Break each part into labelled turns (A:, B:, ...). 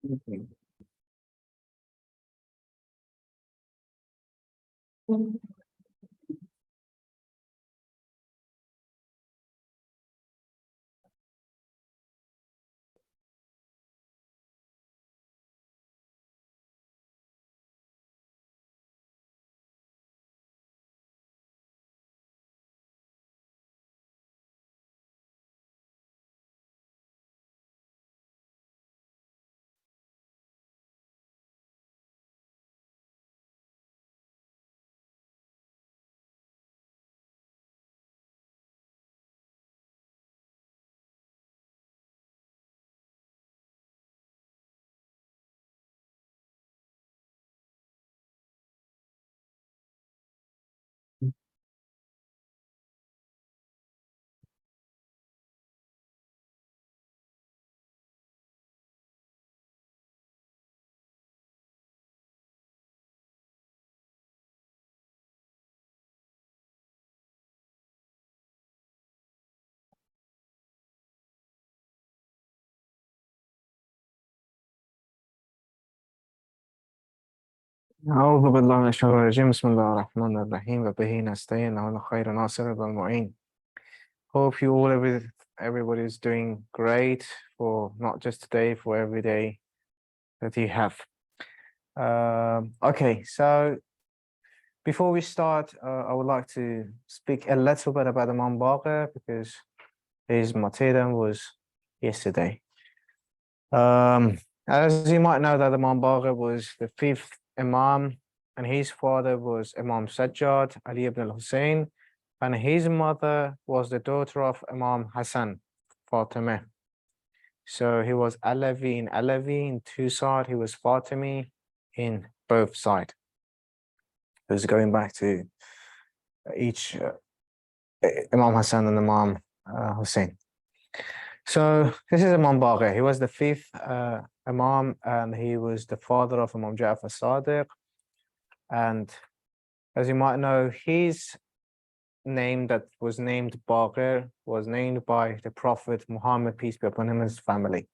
A: Okay. أعوذ بالله من الشيطان الرجيم بسم الله الرحمن الرحيم وبه نستعين على خير ناصر والمعين. Hope you all everybody is doing great for not just today, for every day that you have. Okay, so before we start, I would like to speak a little bit about Imam Baqir because his martyrdom was yesterday. As you might know, that Imam Baqir was the fifth Imam, and his father was Imam Sajjad Ali ibn al-Hussein, and his mother was the daughter of Imam Hassan, Fatima. So he was Alavi in two sides, he was Fatimi in both sides. It was going back to each Imam Hassan and Imam Hussein. So this is Imam Baqir. He was the fifth Imam, and he was the father of Imam Ja'far Sadiq. And as you might know, his name that was named Baqir was named by the Prophet Muhammad, peace be upon him, and his family.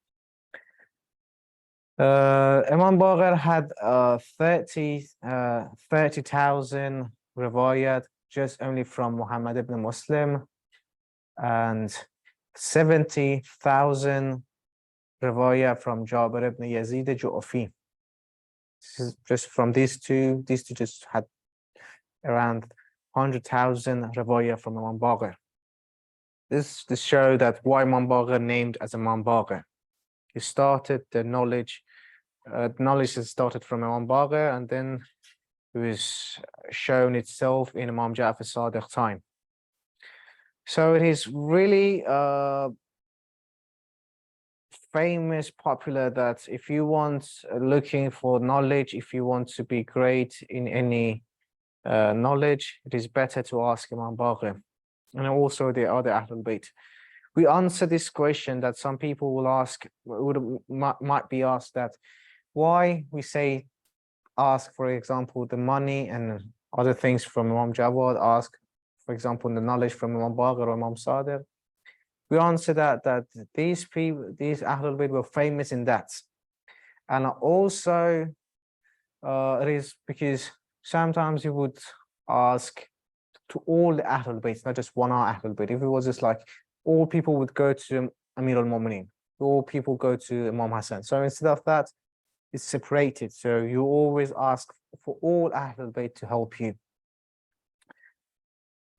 A: Imam Baqir had 30,000 riwayat just only from Muhammad ibn Muslim, and 70,000 riwayah from Jabir ibn Yazid al-Ju'afi. This is just from these two just had around 100,000 riwayah from Imam Baqir. This show that why Imam Baqir named as Imam Baqir. He started the knowledge that started from Imam Baqir, and then it was shown itself in Imam Ja'far Sadiq time. So it is really famous, popular, that if you want looking for knowledge, if you want to be great in any knowledge, it is better to ask Imam Baqir and also the other Ahlul Bayt. We answer this question that some people will ask, might be asked, that why we say ask, for example, the money and other things from Imam Jawad, ask, for example, the knowledge from Imam Baqir or Imam Sadiq. We answer that these people, these Ahlul Bayt, were famous in that. And also it is because sometimes you would ask to all the Ahlul Bayt, not just one Ahlul Bayt. If it was just like all people would go to Amir al-Mu'mineen, all people go to Imam Hassan. So instead of that, it's separated. So you always ask for all Ahlul Bayt to help you.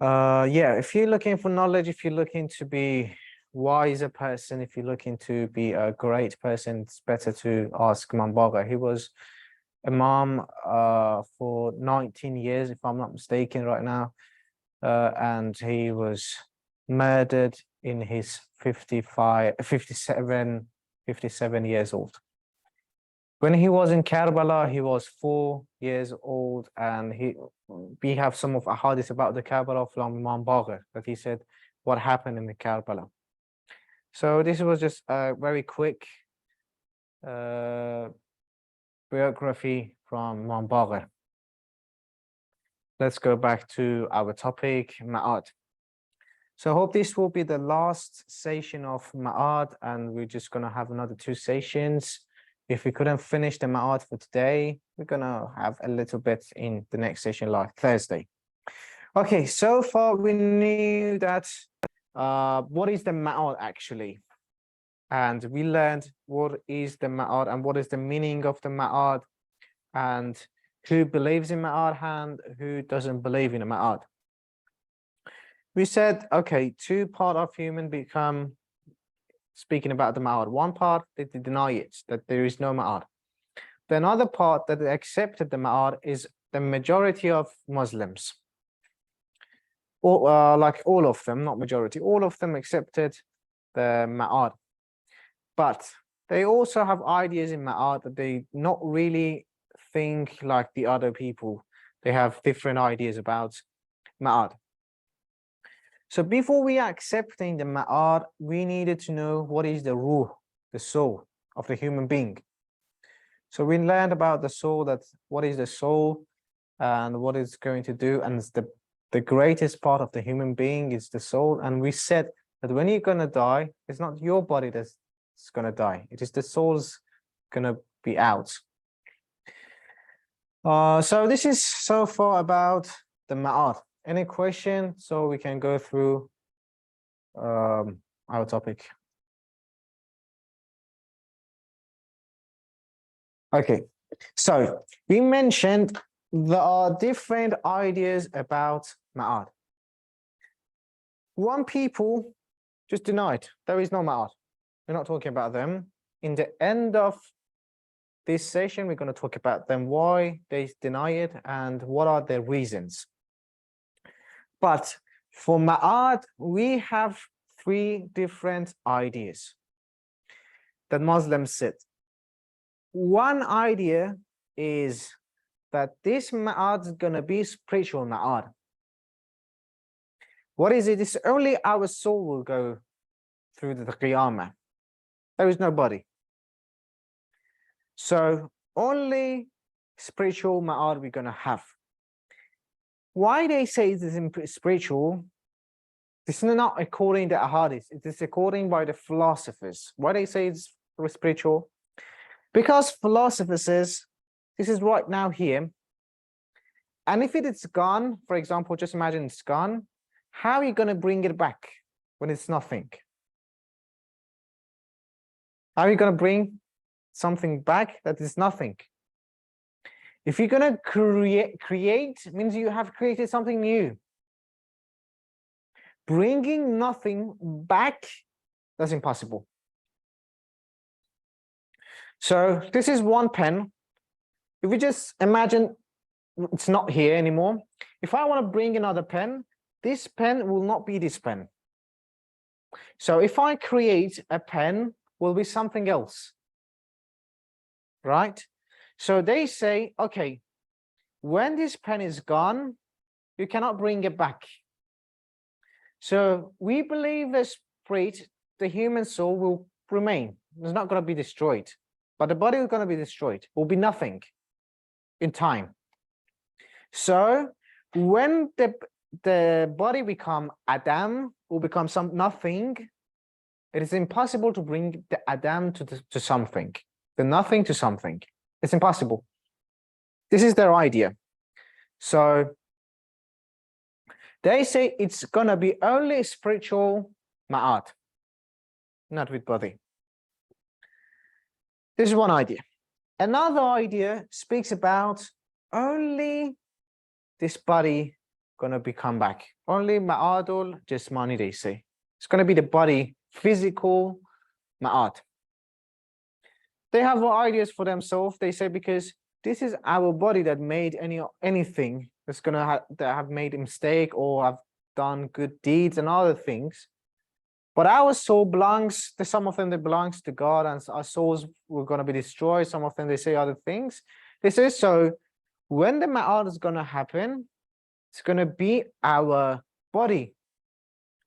A: Yeah, if you're looking for knowledge, if you're looking to be wiser person, if you're looking to be a great person, it's better to ask Imam Baqir. He was Imam for 19 years, if I'm not mistaken right now. And he was murdered in his 57 years old. When he was in Karbala, he was 4 years old, and we have some of ahadith about the Karbala from Imam Baqir, that he said what happened in the Karbala. So this was just a very quick biography from Imam Baqir. Let's go back to our topic, Ma'ad. So I hope this will be the last session of Ma'ad, and we're just going to have another 2 sessions If we couldn't finish the ma'ad for today, we're gonna have a little bit in the next session, like Thursday. Okay, so far we knew that what is the ma'ad actually, and we learned what is the ma'ad and what is the meaning of the ma'ad, and who believes in ma'ad and who doesn't believe in a ma'ad. We said, okay, two part of human become speaking about the ma'ad. One part that they deny it, that there is no ma'ad. The another part that they accepted the ma'ad is the majority of Muslims. Or like all of them, not majority, all of them accepted the ma'ad. But they also have ideas in ma'ad that they not really think like the other people. They have different ideas about ma'ad. So before we are accepting the ma'ad, we needed to know what is the ruh, the soul of the human being. So we learned about the soul, that what is the soul and what it's going to do. And the greatest part of the human being is the soul. And we said that when you're going to die, it's not your body that's going to die. It is the soul's going to be out. So this is so far about the ma'ad. Any question? So we can go through our topic. Okay, so we mentioned there are different ideas about ma'ad. One people just denied there is no ma'ad. We're not talking about them. In the end of this session, we're going to talk about them, why they deny it and what are their reasons. But for ma'ad, we have three different ideas that Muslims said. One idea is that this ma'ad is going to be spiritual ma'ad. What is it? It's only our soul will go through the qiyamah. There is no body. So only spiritual ma'ad we're going to have. Why they say this is spiritual? This is not according to ahadith. It is according by the philosophers. Why they say it's spiritual? Because philosophers says this is right now here. And if it is gone, for example, just imagine it's gone, how are you going to bring it back when it's nothing? How are you going to bring something back that is nothing? If you're going to create means you have created something new. Bringing nothing back, that's impossible. So this is one pen. If we just imagine it's not here anymore. If I want to bring another pen, this pen will not be this pen. So if I create a pen, will be something else, right? So they say, okay, when this pen is gone, you cannot bring it back. So we believe the spirit, the human soul will remain. It's not going to be destroyed, but the body is going to be destroyed, will be nothing in time. So when the body become Adam, will become nothing, it is impossible to bring the Adam to something, the nothing to something. It's impossible. This is their idea. So they say it's gonna be only spiritual ma'at, not with body. This is one idea. Another idea speaks about only this body gonna become back. Only ma'adul jismani, they say. It's gonna be the body, physical ma'at. They have ideas for themselves. They say because this is our body that made anything that's gonna have made a mistake or have done good deeds and other things. But our soul belongs to some of them that belongs to God, and our souls were going to be destroyed. Some of them they say other things. They say so when the ma'ad is going to happen, it's going to be our body.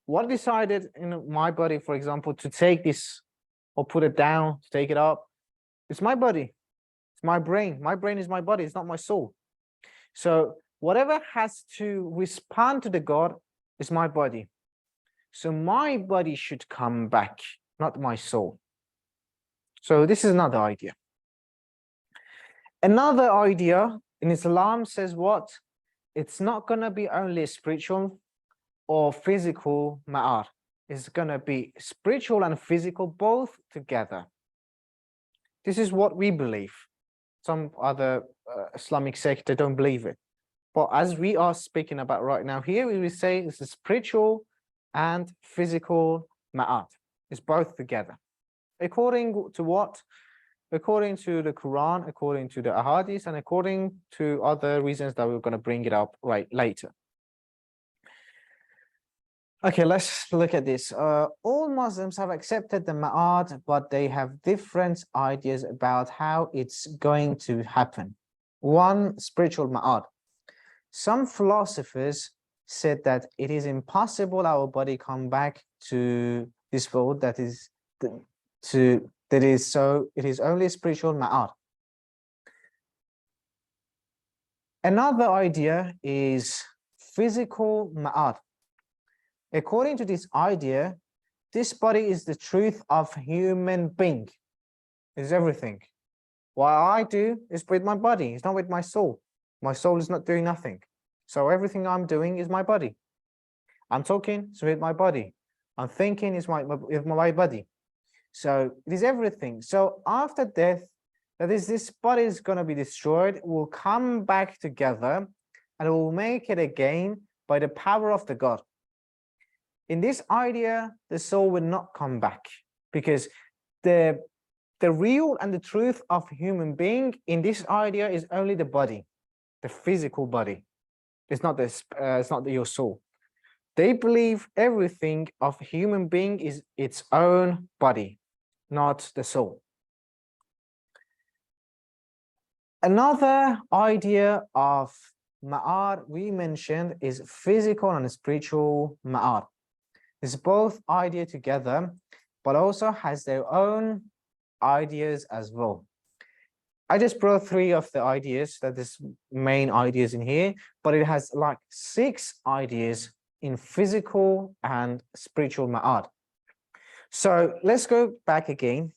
A: What decided in my body, for example, to take this or put it down, to take it up? It's my body. It's my brain. My brain is my body. It's not my soul. So whatever has to respond to the God is my body. So my body should come back, not my soul. So this is another idea. Another idea in Islam says what? It's not going to be only spiritual or physical ma'ar. It's going to be spiritual and physical both together. This is what we believe. Some other Islamic sect, they don't believe it. But as we are speaking about right now here, we will say it's a spiritual and physical ma'at. It's both together. According to what? According to the Quran, according to the Ahadith, and according to other reasons that we're going to bring it up right later. Okay, let's look at this. All Muslims have accepted the ma'at, but they have different ideas about how it's going to happen. One, spiritual ma'at. Some philosophers said that it is impossible our body come back to this world, it is only spiritual ma'at. Another idea is physical ma'at. According to this idea, this body is the truth of human being. Is everything. What I do is with my body, it's not with my soul. My soul is not doing nothing. So everything I'm doing is my body. I'm talking, it's with my body. I'm thinking, it's with my body. So it is everything. So after death, that is, this body is going to be destroyed, will come back together, and will make it again by the power of the God. In this idea, the soul will not come back, because the real and the truth of human being in this idea is only the body, the physical body. It's not this. It's not your soul. They believe everything of human being is its own body, not the soul. Another idea of ma'ar we mentioned is physical and spiritual ma'ar. It's both idea together, but also has their own ideas as well. I just brought 3 of the ideas, that is main ideas in here, but it has like 6 ideas in physical and spiritual ma'ad. So let's go back again.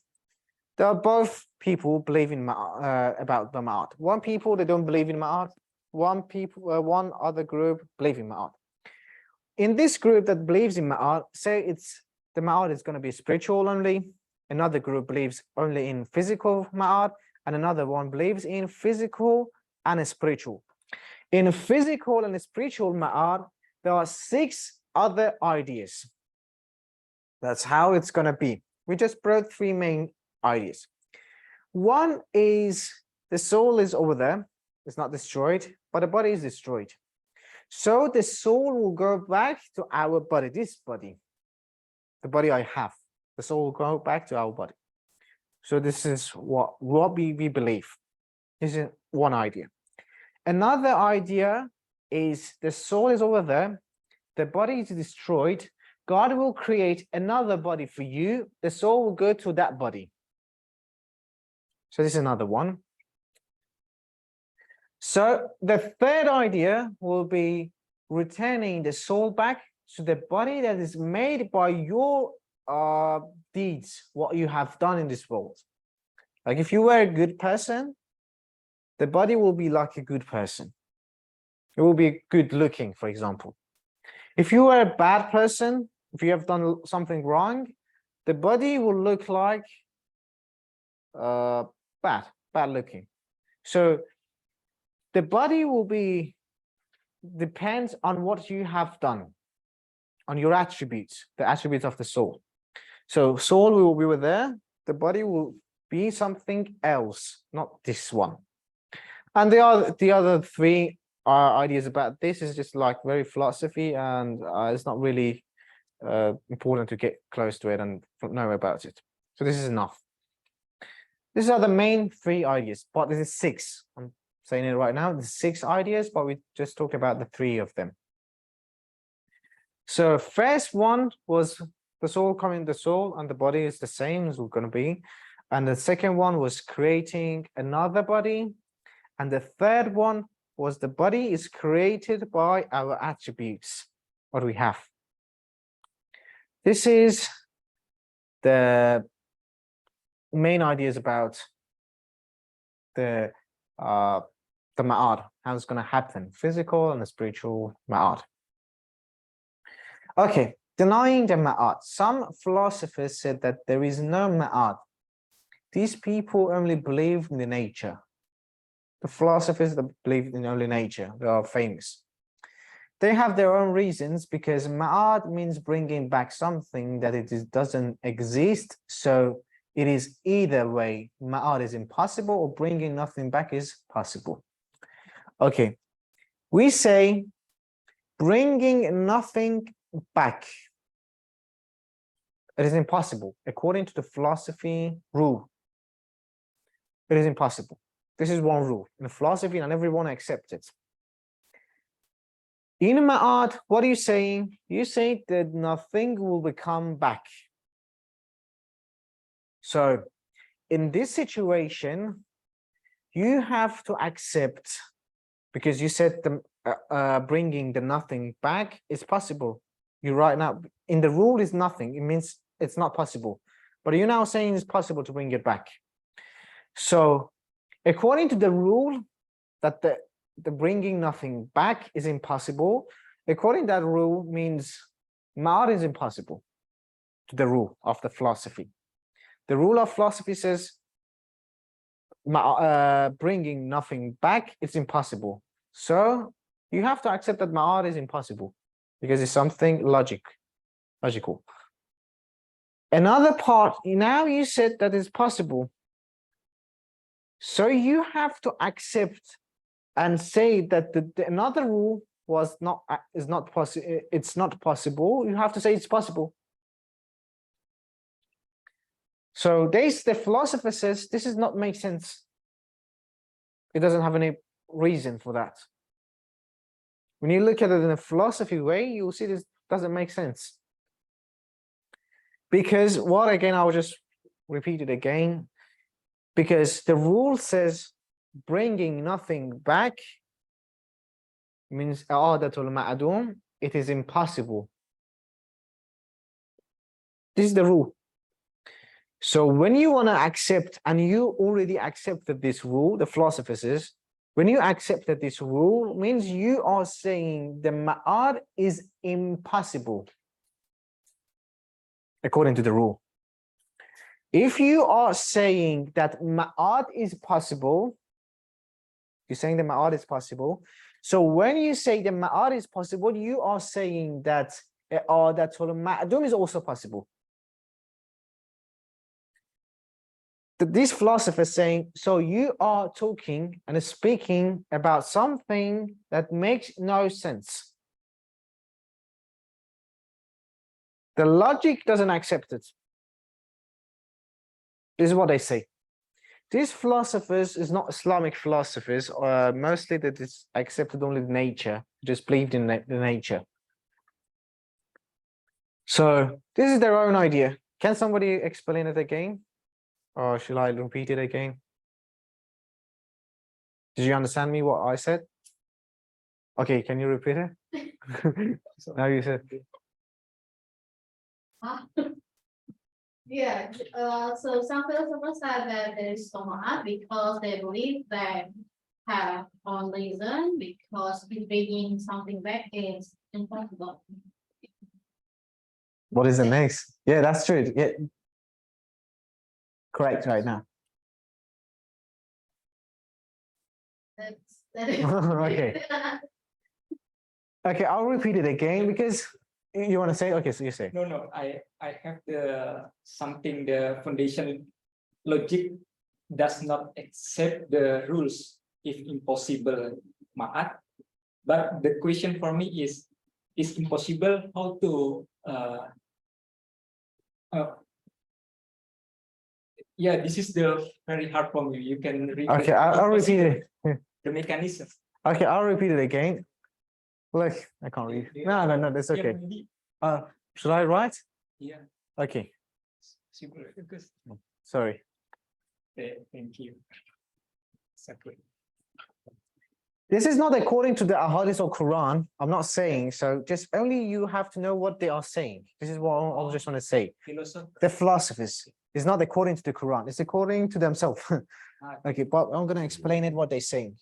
A: There are both people believe in about the ma'ad. One people, they don't believe in ma'ad. One other group believe in ma'ad. In this group that believes in ma'ad, say the ma'ad is going to be spiritual only. Another group believes only in physical ma'ad, and another one believes in physical and spiritual. In physical and spiritual ma'ad, there are 6 other ideas. That's how it's going to be. We just brought 3 main ideas. One is the soul is over there. It's not destroyed, but the body is destroyed. So the soul will go back to our body, this body, the body I have. The soul will go back to our body. So this is what we believe. This is one idea. Another idea is the soul is over there, the body is destroyed. God will create another body for you. The soul will go to that body. So this is another one. So the third idea will be returning the soul back to the body that is made by your deeds, what you have done in this world. Like if you were a good person, the body will be like a good person. It will be good looking, for example. If you were a bad person, if you have done something wrong, the body will look like bad looking. So the body will be depends on what you have done, on your attributes, the attributes of the soul. So soul will be there, the body will be something else, not this one. And the other 3 ideas about this is just like very philosophy, and it's not really important to get close to it and know about it. So this is enough. These are the main 3 ideas, but this is 6. I'm saying it right now. There's 6 ideas, but we just talked about the 3 of them. So first one was the soul coming, the soul and the body is the same as we're going to be. And the second one was creating another body. And the third one was the body is created by our attributes, what we have. This is the main ideas about the the ma'ad, how it's going to happen, physical and the spiritual ma'ad. Okay, denying the ma'ad. Some philosophers said that there is no ma'ad. These people only believe in the nature. The philosophers that believe in only nature, they are famous. They have their own reasons, because ma'ad means bringing back something that doesn't exist. So it is either way, ma'ad is impossible or bringing nothing back is possible. Okay, we say bringing nothing back, it is impossible. According to the philosophy rule, it is impossible. This is one rule in the philosophy, and everyone accepts it. In ma'ad, what are you saying? You say that nothing will become back. So in this situation, you have to accept, because you said the bringing the nothing back is possible. You right now in the rule is nothing. It means it's not possible. But you're now saying it's possible to bring it back. So according to the rule that the bringing nothing back is impossible, according to that rule means ma'ad is impossible to the rule of the philosophy. The rule of philosophy says bringing nothing back is impossible. So you have to accept that ma'ad is impossible because it's something logical. Another part, now you said that it's possible. So you have to accept and say that another rule is not possible. It's not possible. You have to say it's possible. So the philosopher says this does not make sense. It doesn't have any reason for that. When you look at it in a philosophy way, you'll see this doesn't make sense. Because what, again, I'll just repeat it again. Because the rule says bringing nothing back means i'adatul ma'dum, it is impossible. This is the rule. So when you want to accept, and you already accepted this rule, the philosopher says, when you accepted this rule, means you are saying the ma'ad is impossible according to the rule. If you are saying that ma'ad is possible, you're saying the ma'ad is possible. So when you say the ma'ad is possible, you are saying that ma'dum is also possible. This philosopher is saying, so you are talking and speaking about something that makes no sense. The logic doesn't accept it. This is what they say. These philosophers is not Islamic philosophers, mostly that it's accepted only the nature, just believed in the nature. So this is their own idea. Can somebody explain it again? Or should I repeat it again? Did you understand me what I said? Okay, can you repeat it? Now you said.
B: Yeah, so some philosophers said that there is no ma'ad because they believe they have on reason, because bringing something back is impossible.
A: What is the next? Yeah, that's true. Yeah. Correct right now. Okay. Okay, I'll repeat it again because you want to say, okay, so you say.
C: No, I have the foundation logic does not accept the rules if impossible ma'at. But the question for me is impossible how to yeah, this is the very hard for me. You can read.
A: Okay, I'll repeat it.
C: The mechanism.
A: Okay, I'll repeat it again. Look, I can't read. No, that's okay. Should I write?
C: Yeah.
A: Okay.
C: Super.
A: Sorry.
C: Thank you. Exactly.
A: This is not according to the Ahadith or Quran. I'm not saying so. Just only you have to know what they are saying. This is what I just want to say.
C: Philosopher.
A: The philosophers. It's not according to the Quran, it's according to themselves.
C: Ah,
A: Okay, but I'm going to explain it what they're saying.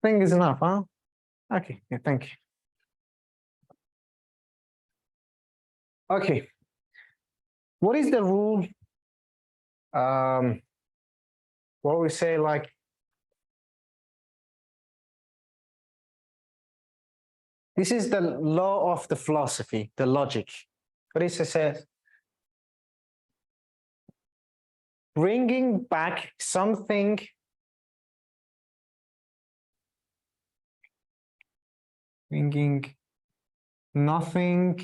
A: Think is enough, huh? Okay, yeah, thank you. Okay. What is the rule? What we say, like, this is the law of the philosophy, the logic. What is it says? Bringing back something bringing nothing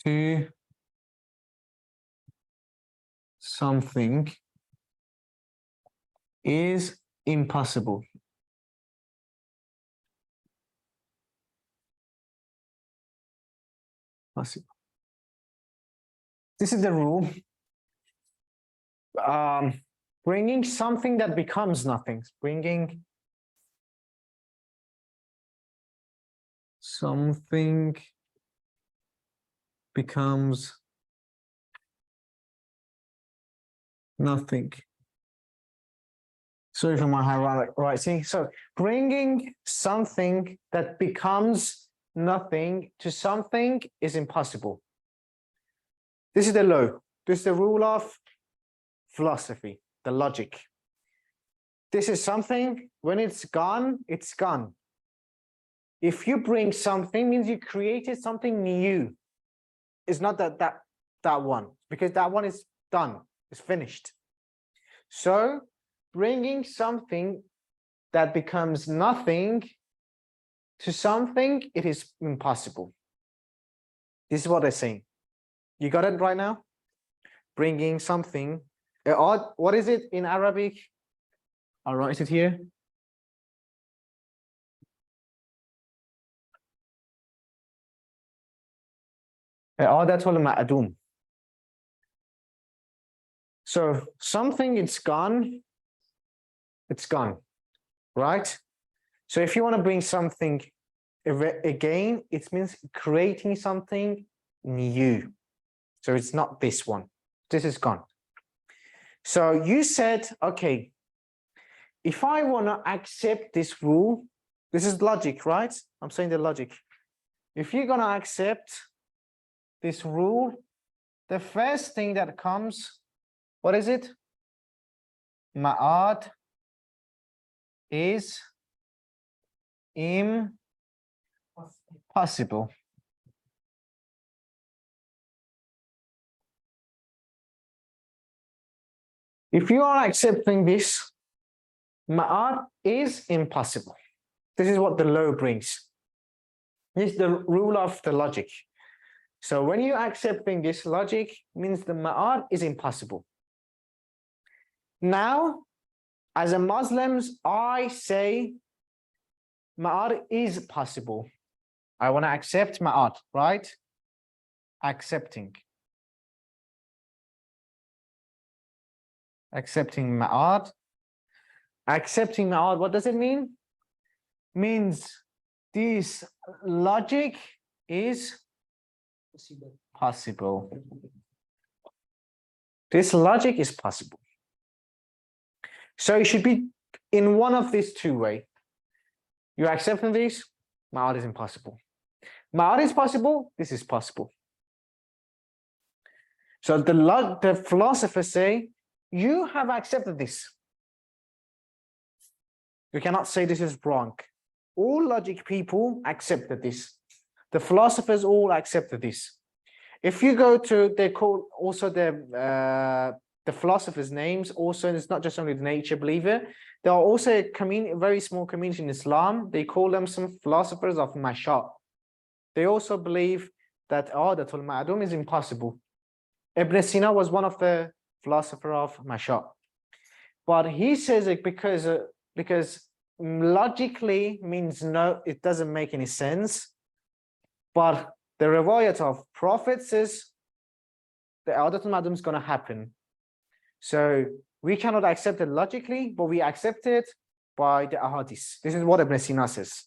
A: to something is impossible. Possible. This is the rule. Bringing something that becomes nothing. Bringing something becomes nothing. Sorry for my handwriting. So bringing something that becomes nothing to something is impossible. This is the law. This is the rule of philosophy, the logic. This is something, when it's gone, it's gone. If you bring something, means you created something new. It's not that one, because that one is done, it's finished. So bringing something that becomes nothing to something, it is impossible. This is what they're saying. You got it right now? Bringing something. What is it in Arabic? I'll write it here. إعادة المعدوم. So something, it's gone, right? So if you want to bring something again, it means creating something new. So it's not this one. This is gone. So you said, okay, if I want to accept this rule, this is logic, right? I'm saying the logic. If you're going to accept this rule, the first thing that comes, what is it? Ma'ad is impossible. If you are accepting this, ma'ad is impossible. This is what the law brings. This is the rule of the logic. So when you're accepting this logic, means the ma'ad is impossible. Now, as a Muslims, I say ma'ad is possible. I want to accept ma'ad, right? Accepting ma'ad. Accepting ma'ad, what does it mean? Means this logic is possible. This logic is possible. So it should be in one of these two ways. You're accepting this, ma'ad is impossible. Ma'ad is possible, this is possible. So the philosophers say, you have accepted this. You cannot say this is wrong. All logic people accepted this. The philosophers all accepted this. If you go to, they call also the philosophers' names, also, it's not just only the nature believer. There are also a very small community in Islam. They call them some philosophers of Masha. They also believe that I'adatul Ma'dum is impossible. Ibn Sina was one of the philosophers of Masha. But he says it because logically means no, it doesn't make any sense. But the riwayat of Prophet says the I'adatul Ma'dum is going to happen. So we cannot accept it logically, but we accept it by the ahadith. This is what Ibn Sina says.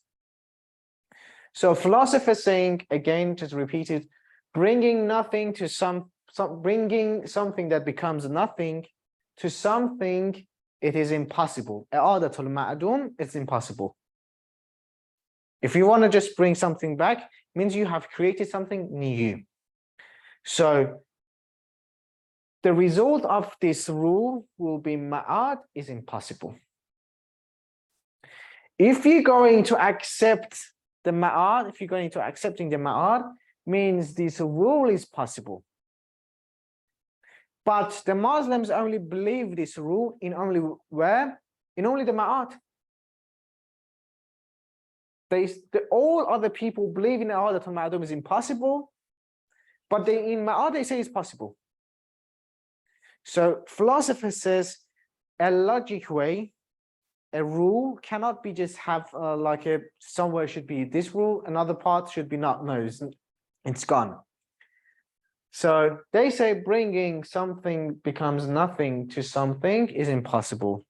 A: So philosophers saying, again, just repeat it, bringing nothing to bringing something that becomes nothing to something, it is impossible. I'adatul Ma'dum, it's impossible. If you want to just bring something back, means you have created something new. So the result of this rule will be ma'ad is impossible. If you're going to accept the ma'ad, if you're going to accepting the ma'ad, means this rule is possible. But the Muslims only believe this rule in only where? In only the ma'ad. All other people believe in the I'adatul Ma'dum is impossible, but in ma'ad they say it's possible. So philosopher says a logic way, a rule cannot be just have like a somewhere should be this rule, another part should be not. No, it's gone. So they say bringing something becomes nothing to something is impossible.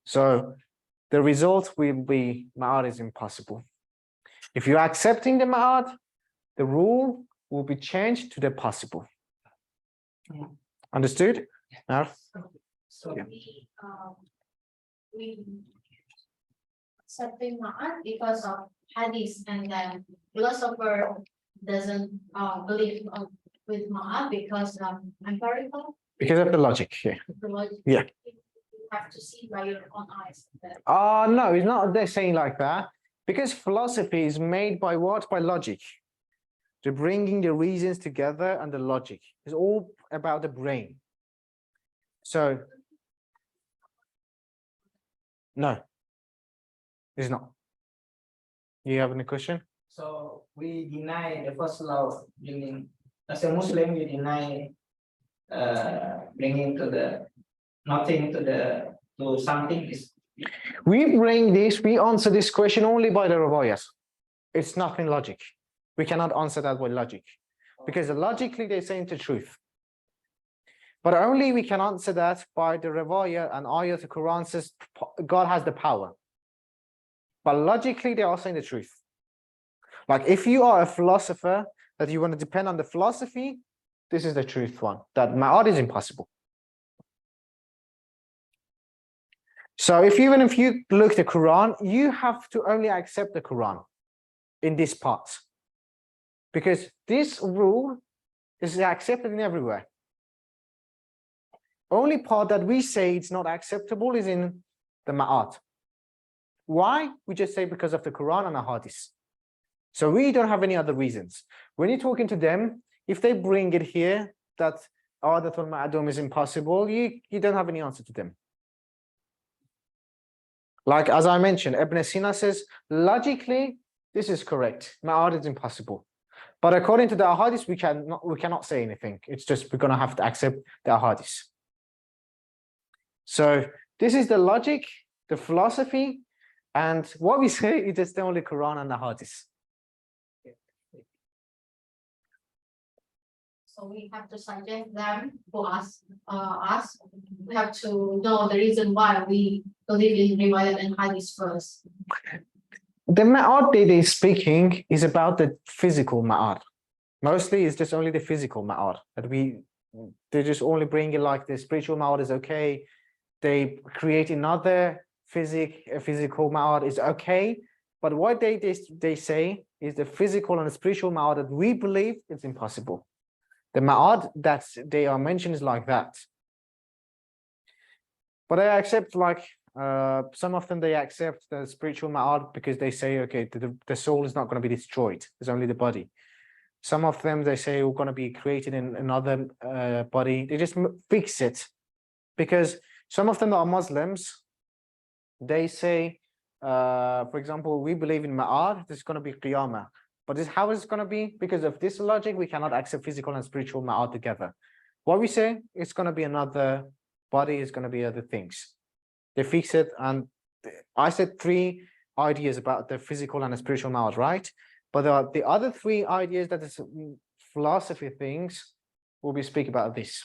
A: So the result will be ma'ad is impossible. If you're accepting the ma'ad, the rule will be changed to the possible. Understood? Now,
B: So
A: yeah.
B: we accepting ma'at because of hadith, and then philosopher doesn't believe with ma'at because empirical.
A: Because of the logic, yeah.
B: The logic.
A: Yeah.
B: You have to see by your own eyes.
A: No, it's not. They're saying like that because philosophy is made by what? By logic. To bringing the reasons together and the logic. It's all about the brain. So, no, it's not. You have any question?
D: So we deny the first law, meaning as a Muslim, we deny bringing to the nothing to something is.
A: We answer this question only by the riwayat. It's nothing logic. We cannot answer that by logic because logically they're saying the truth. But only we can answer that by the riwayat and ayat. The Quran says God has the power. But logically they are saying the truth. Like if you are a philosopher that you want to depend on the philosophy, this is the truth one, that ma'ad is impossible. So even if you look at the Quran, you have to only accept the Quran in this part. Because this rule is accepted in everywhere. Only part that we say it's not acceptable is in the ma'at. Why? We just say because of the Quran and the hadith. So we don't have any other reasons. When you're talking to them, if they bring it here that I'adatul Ma'dum is impossible, you don't have any answer to them. Like as I mentioned, Ibn Sina says, logically, this is correct. Ma'ad is impossible. But according to the ahadith, we cannot say anything. It's just we're going to have to accept the ahadith. So this is the logic, the philosophy, and what we say is just only Quran and the hadith.
B: So we have to suggest them to us. We have to know the reason why we believe in riwayat and hadith first.
A: The ma'ad they're speaking is about the physical ma'ad. Mostly it's just only the physical ma'ad that they just only bring it like the spiritual ma'ad is okay. They create another physical ma'ad is okay. But what they say is the physical and the spiritual ma'ad that we believe is impossible. The ma'ad that they are mentioned is like that. But I accept like some of them, they accept the spiritual ma'ad because they say, okay, the soul is not going to be destroyed. It's only the body. Some of them, they say we're going to be created in another body. They just fix it because some of them that are Muslims, they say, for example, we believe in ma'ad, there's going to be qiyamah. But how is it going to be? Because of this logic, we cannot accept physical and spiritual ma'ad together. What we say, it's going to be another body, it's going to be other things. They fix it, and I said 3 ideas about the physical and the spiritual ma'ad, right? But the other 3 ideas that is philosophy things, we'll be speaking about this.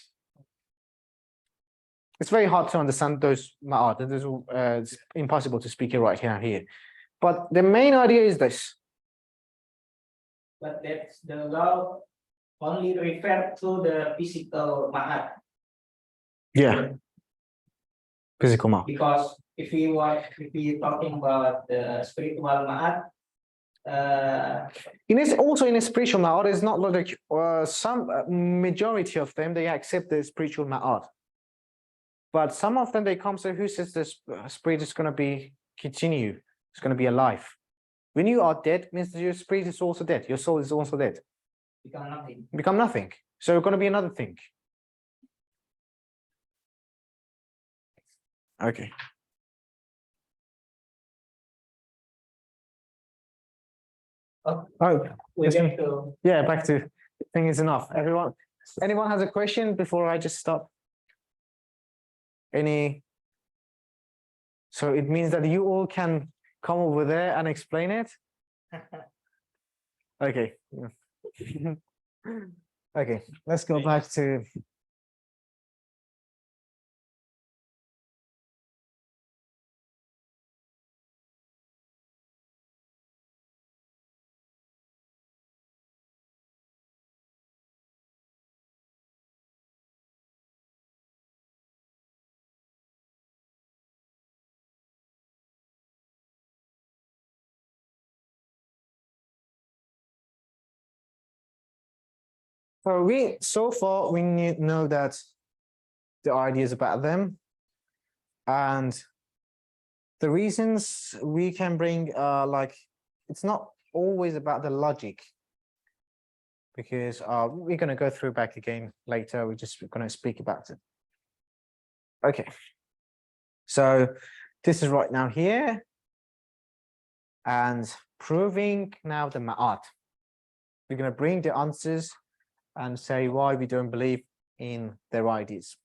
A: It's very hard to understand those ma'ad. It's impossible to speak it right here. But the main idea is this.
D: But that's the law only refer to the physical ma'at.
A: Yeah. Physical ma'ad.
D: Because if we talking about the spiritual ma'at,
A: Also in a spiritual ma'ad, it's not like some majority of them, they accept the spiritual ma'ad. But some of them, they come, so who says this spirit is going to be continue? It's going to be alive. When you are dead, means your spirit is also dead. Your soul is also dead.
D: become nothing.
A: Become nothing. So it's going to be another thing. Okay.
D: Oh,
A: Oh,
D: we
A: yes,
D: get to
A: yeah, back to thing is enough. Anyone has a question before I just stop? So it means that you all can come over there and explain it. Okay. Okay, let's go back to. So far we know that the ideas about them and the reasons we can bring like it's not always about the logic, because we're going to go through back again later. We're just going to speak about it. Okay, so this is right now here and proving now the ma'at. We're going to bring the answers and say why we don't believe in their ideas.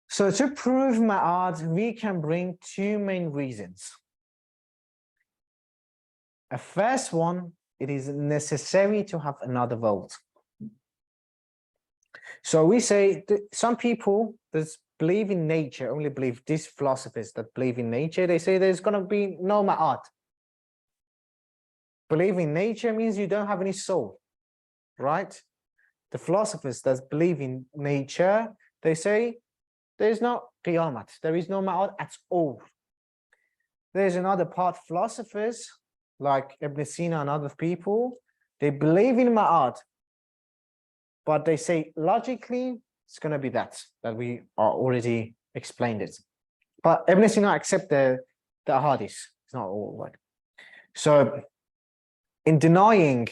A: So to prove ma'ad, we can bring 2 main reasons. A first one, it is necessary to have another world. So we say that some people that believe in nature, only believe, these philosophers that believe in nature, they say there's going to be no ma'ad. Believe in nature means you don't have any soul, right? The philosophers that believe in nature, they say there's no qiyamah, there is no ma'ad at all. There's another part, philosophers like Ibn Sina and other people, they believe in ma'ad, but they say logically it's going to be that we are already explained it. But Ibn Sina accept the hadith, it's not all right. So in denying,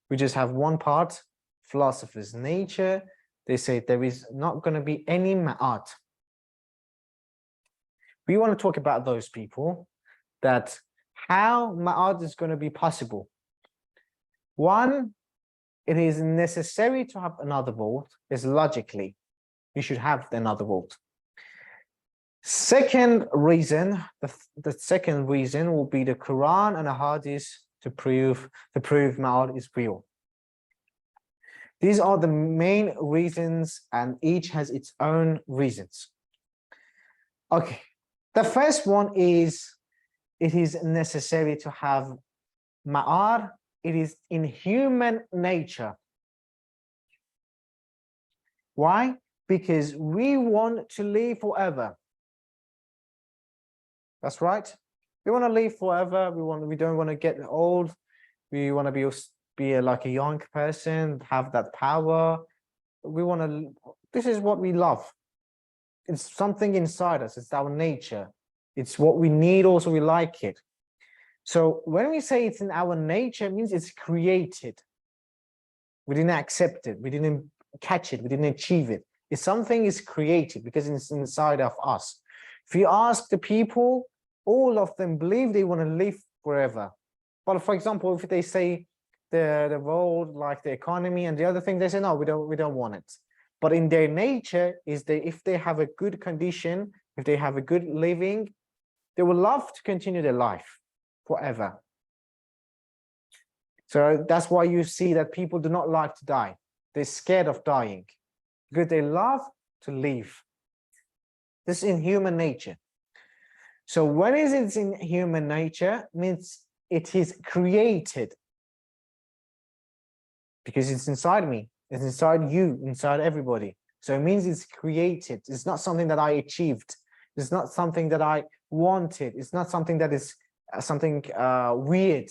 A: we just have one part, philosophers, nature, they say there is not going to be any ma'at. We want to talk about those people, that how ma'at is going to be possible. One, it is necessary to have another world, is logically, you should have another world. Second reason, the second reason will be the Quran and the hadith to prove ma'at is real. These are the main reasons, and each has its own reasons. Okay, the first one is it is necessary to have ma'ad. It is in human nature. Why? Because we want to live forever. That's right. We want to live forever. We don't want to get old. We want to be like a young person, have that power. We want to, this is what we love. It's something inside us. It's our nature. It's what we need. Also, we like it. So when we say it's in our nature, it means it's created. We didn't accept it. We didn't catch it. We didn't achieve it. It's something is created because it's inside of us. If you ask the people, all of them believe they want to live forever. But for example, if they say the world, like the economy and the other thing, they say, no, we don't want it. But in their nature is if they have a good condition, if they have a good living, they will love to continue their life forever. So that's why you see that people do not like to die. They're scared of dying because they love to live. This is in human nature. So when it's in human nature, means it is created. Because it's inside me, it's inside you, inside everybody. So it means it's created. It's not something that I achieved. It's not something that I wanted. It's not something that is something weird.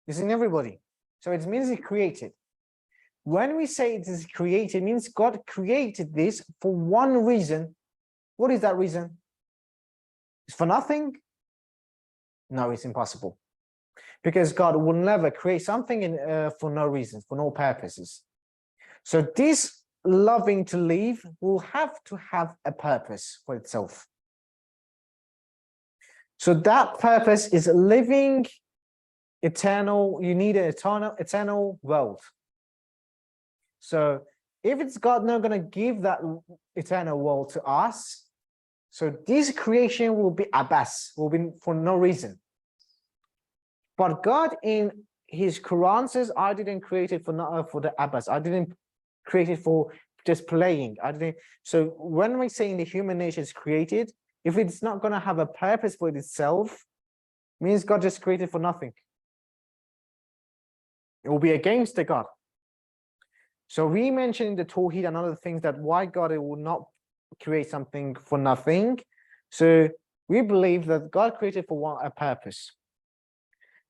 A: It's in everybody. So it means it's created. When we say it is created, it means God created this for one reason. What is that reason? It's for nothing? No, it's impossible. Because God will never create something for no reason, for no purposes. So this loving to live will have to have a purpose for itself. So that purpose is living eternal. You need an eternal world. So if it's God not going to give that eternal world to us, so this creation will be abbas, will be for no reason. But God in his Quran says, I didn't create it for the abbas. I didn't create it for just playing. So when we say in the human nature is created, if it's not going to have a purpose for itself, means God just created for nothing. It will be against the God. So we mentioned in the Tawheed and other things that why God will not create something for nothing. So we believe that God created for a purpose.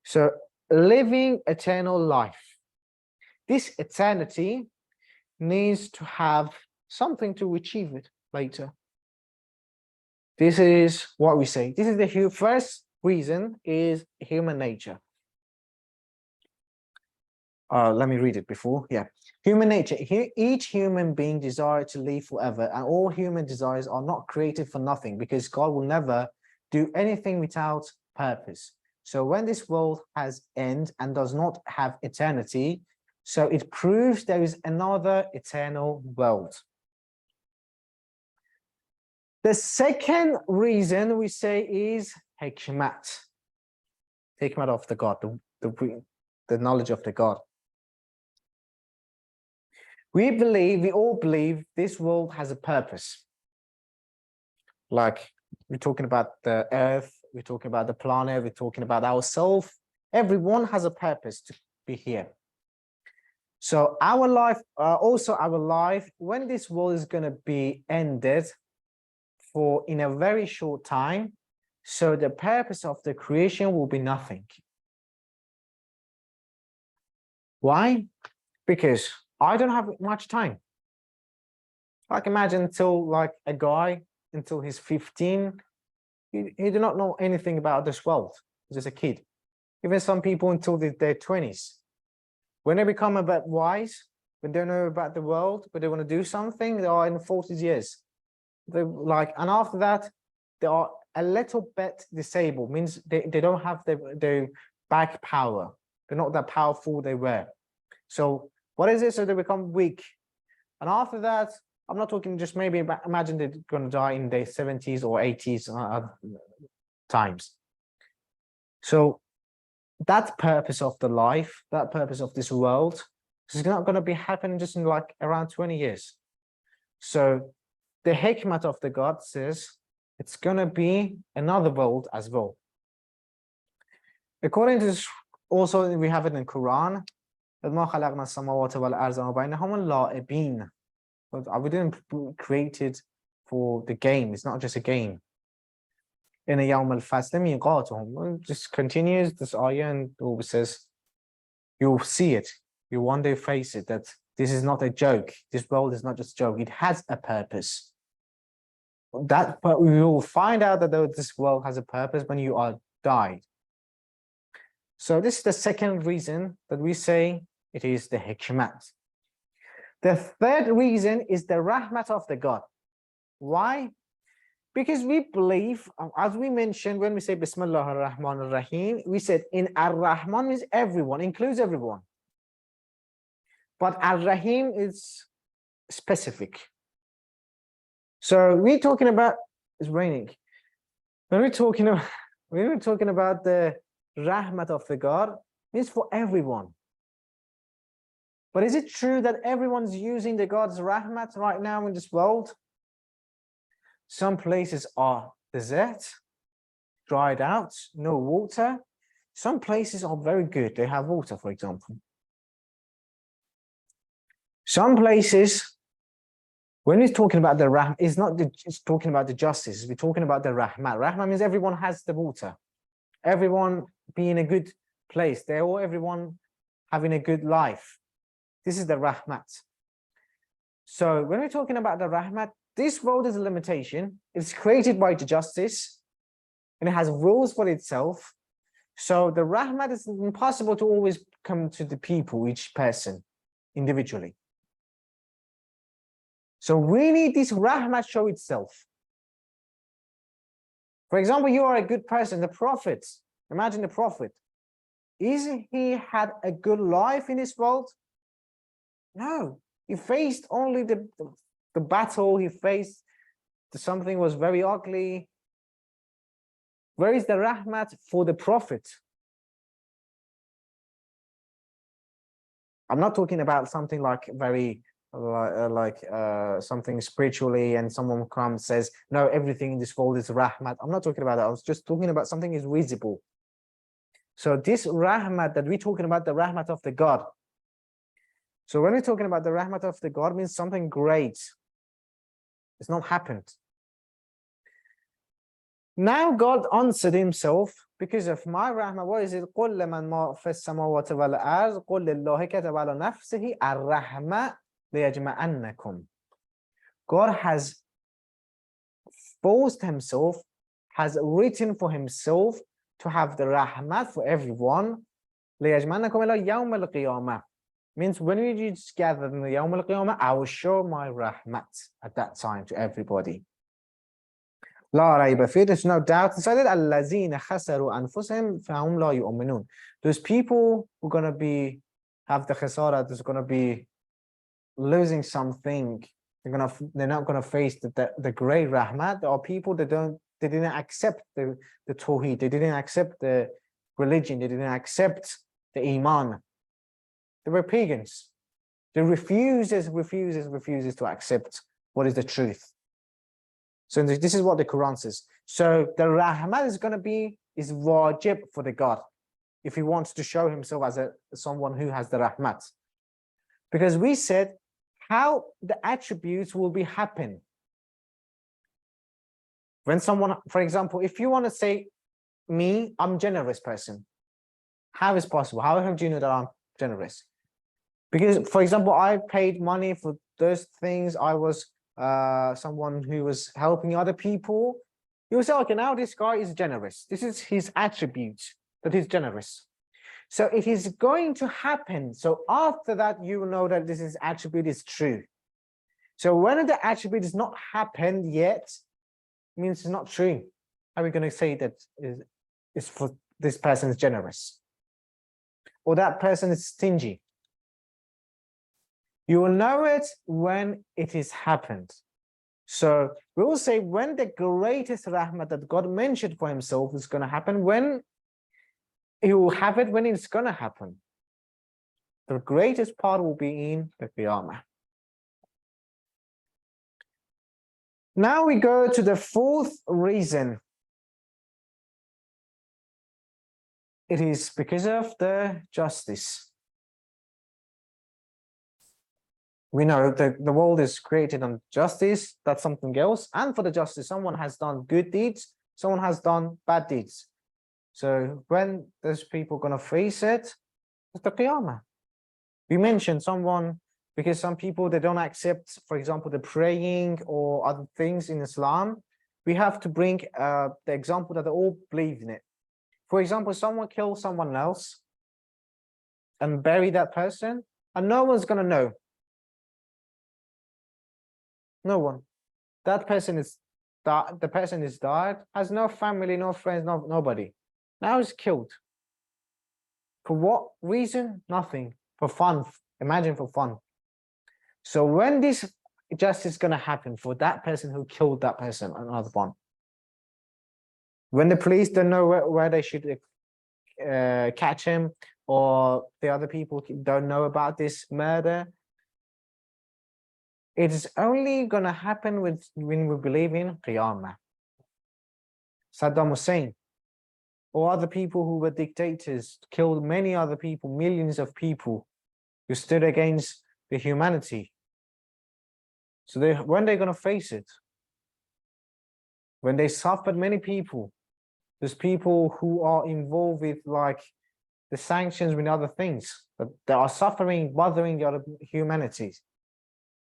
A: So living eternal life. This eternity needs to have something to achieve it later. This is what we say. This is the first reason is human nature. Let me read it before. Yeah. Human nature. Each human being desires to live forever, and all human desires are not created for nothing, because God will never do anything without purpose. So when this world has end and does not have eternity, so it proves there is another eternal world. The second reason we say is hikmat. Hikmat of the God, the knowledge of the God. We all believe this world has a purpose. Like we're talking about the earth, we're talking about the planet, we're talking about ourselves. Everyone has a purpose to be here. So our life, when this world is going to be ended in a very short time, so the purpose of the creation will be nothing. Why? Because I don't have much time. Like imagine until like a guy, until he's 15, he do not know anything about this world. He's just a kid. Even some people until their 20s. When they become a bit wise, when they know about the world, but they want to do something, they are in the 40s years. And after that, they are a little bit disabled, means they don't have the back power. They're not that powerful they were. So what is it? So they become weak. And after that, I'm not talking just maybe about, imagine they're going to die in their 70s or 80s times. So that purpose of the life, that purpose of this world, is not going to be happening just in like around 20 years. So the hikmat of the God says it's going to be another world as well. According to this, also we have it in Quran, we didn't create it for the game. It's not just a game. In a Yawm al-Fasl, just continues this ayah and it says, you'll see it. You one day face it, that this is not a joke. This world is not just a joke. It has a purpose. But we will find out that this world has a purpose when you are died. So this is the second reason that we say it is the hikmat. The third reason is the rahmat of the God. Why? Because we believe, as we mentioned, when we say Bismillah ar-Rahman ar-Rahim, we said in ar-Rahman means everyone, includes everyone. But ar-Rahim is specific. So we're talking about it's raining. When we're talking about the rahmat of the God, it's for everyone. But is it true that everyone's using the God's rahmat right now in this world? Some places are desert, dried out, no water. Some places are very good. They have water, for example. Some places, when we're talking about the rahmat, it's not it's talking about the justice. We're talking about the rahmat. Rahmat means everyone has the water. Everyone be in a good place. Everyone having a good life. This is the rahmat. So when we're talking about the rahmat, this world is a limitation. It's created by the justice, and it has rules for itself. So the rahmat is impossible to always come to the people, each person, individually. So we need this rahmat show itself. For example, you are a good person, the prophet. Imagine the prophet. Is he had a good life in this world? No, he faced only the battle. He faced something was very ugly. Where is the rahmat for the prophet? I'm not talking about something like very something spiritually, and someone comes and says, no, everything in this world is rahmat. I'm not talking about that. I was just talking about something is visible. So this rahmat that we're talking about, the rahmat of the God. So when we're talking about the rahmat of the God, means something great. It's not happened. Now God answered himself because of my rahmah. What is it? قُلْ لَمَنْ مَا فِي السَّمَاوَاتِ وَالْأَرْضِ قُلْ لِلَّهِ كَتَبَ عَلَى نَفْسِهِ الرَّحْمَةَ لِيَجْمَعَنَّكُمْ. God has forced himself, has written for himself to have the rahmat for everyone. لِيَجْمَعَنَّكُمْ إِلَى يَوْمِ الْقِيَامَةِ. Means when we just gather in the Yawm al-Qiyamah, I will show my rahmat at that time to everybody. لا ريب فيه, there's no doubt inside it. الذين خسروا أنفسهم فهم لا يؤمنون. Those people who are going to be have the khasara, there's going to be losing something. They're not going to face the great rahmat. There are people that they didn't accept the tawheed. They didn't accept the religion. They didn't accept the iman. They were pagans. They refuses to accept what is the truth. So this is what the Quran says. So the rahmat is going to be wajib for the God if he wants to show himself as someone who has the rahmat. Because we said how the attributes will be happen. When someone, for example, if you want to say me, I'm generous person. How is possible? How do you know that I'm generous? Because, for example, I paid money for those things. I was someone who was helping other people. You will say, okay, now this guy is generous. This is his attribute, that he's generous. So it is going to happen. So after that, you will know that this is attribute is true. So when the attribute is not happened yet, means it's not true. How are we going to say that is for this person is generous? Or that person is stingy? You will know it when it is happened. So we will say when the greatest rahmat that God mentioned for himself is going to happen, when he will have it, when it's going to happen. The greatest part will be in the Qiyamah. Now we go to the fourth reason. It is because of the justice. We know that the world is created on justice, that's something else. And for the justice, someone has done good deeds, someone has done bad deeds. So when those people going to face it, it's the Qiyamah. We mentioned someone, because some people, they don't accept, for example, the praying or other things in Islam. We have to bring the example that they all believe in it. For example, someone kills someone else and bury that person, and no one's going to know. No one. That person is the person is died, has no family, no friends, nobody. Now he's killed. For what reason? Nothing. For fun. Imagine, for fun. So when this justice is going to happen for that person who killed that person, another one, When the police don't know where they should catch him, or the other people don't know about this murder, it is only going to happen when we believe in Qiyamah. Saddam Hussein or other people who were dictators killed many other people, millions of people who stood against the humanity. So when they're going to face it? When they suffered many people, there's people who are involved with like the sanctions with other things, but they are suffering, bothering the other humanities,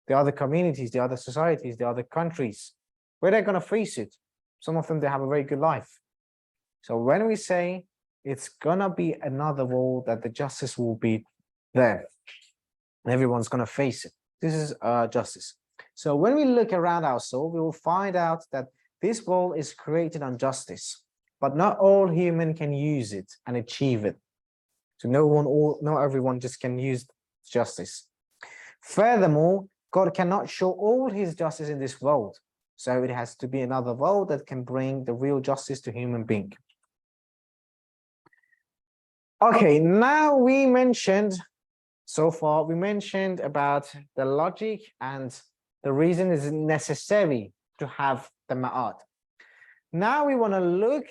A: the other communities, the other societies, the other countries. Where they're going to face it? Some of them, they have a very good life. So when we say it's going to be another world, that the justice will be there, everyone's going to face it. This is justice. So when we look around ourselves, we will find out that this world is created on justice, but not all human can use it and achieve it. So not everyone just can use justice. Furthermore, God cannot show all his justice in this world. So it has to be another world that can bring the real justice to human being. Okay, now we mentioned, so far we mentioned about the logic and the reason is necessary to have the ma'ad. Now we want to look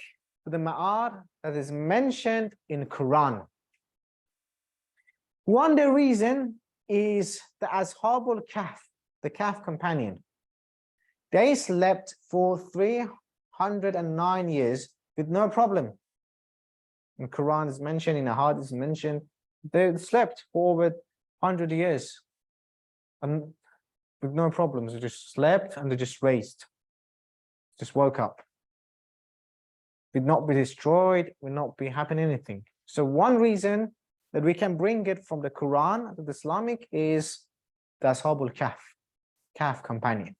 A: at the ma'ad that is mentioned in Quran. One, the reason is the Ashabul Kahf, the Kahf companion. They slept for 309 years with no problem. In Quran is mentioned, in Hadith is mentioned, they slept for over 100 years and with no problems. They just slept and they just raised, just woke up. Would not be destroyed, would not be happening anything. So one reason that we can bring it from the Quran to the Islamic is the Ashabul Kahf, Kahf companion.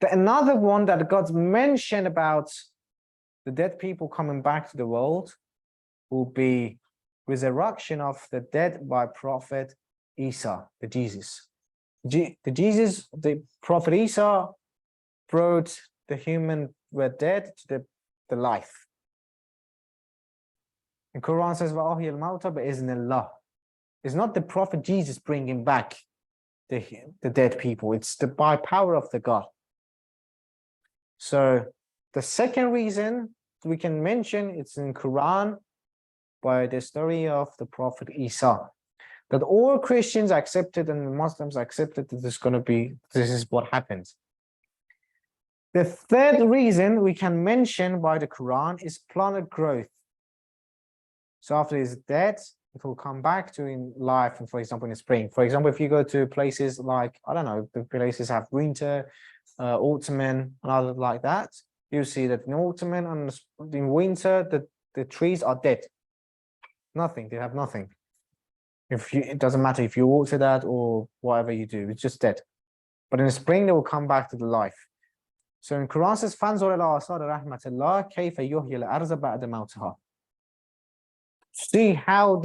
A: Another one that God's mentioned about the dead people coming back to the world will be resurrection of the dead by Prophet Isa, the Jesus. The Prophet Isa brought the human were dead to the life. The Quran says, وَأَحْيَا الْمَوْتَى بِإِذْنِ اللَّهِ. It's not the Prophet Jesus bringing back the dead people. It's by power of the God. So the second reason we can mention, it's in Quran by the story of the Prophet Isa, that all Christians accepted and Muslims accepted that this is what happens. The third reason we can mention by the Quran is planet growth. So after he's dead, it will come back to in life, and for example, in spring. For example, if you go to places like, I don't know, the places have winter, autumn, and other like that, you see that in autumn and in winter, the trees are dead. Nothing, they have nothing. It doesn't matter if you water that or whatever you do, it's just dead. But in the spring, they will come back to the life. So in Quran says, فَانْظُرْ إِلَىٰ آثَارِ رَحْمَةِ اللَّهِ كَيْفَ يُحْيِي الْأَرْضَ بَعْدَ مَوْتِهَا. See how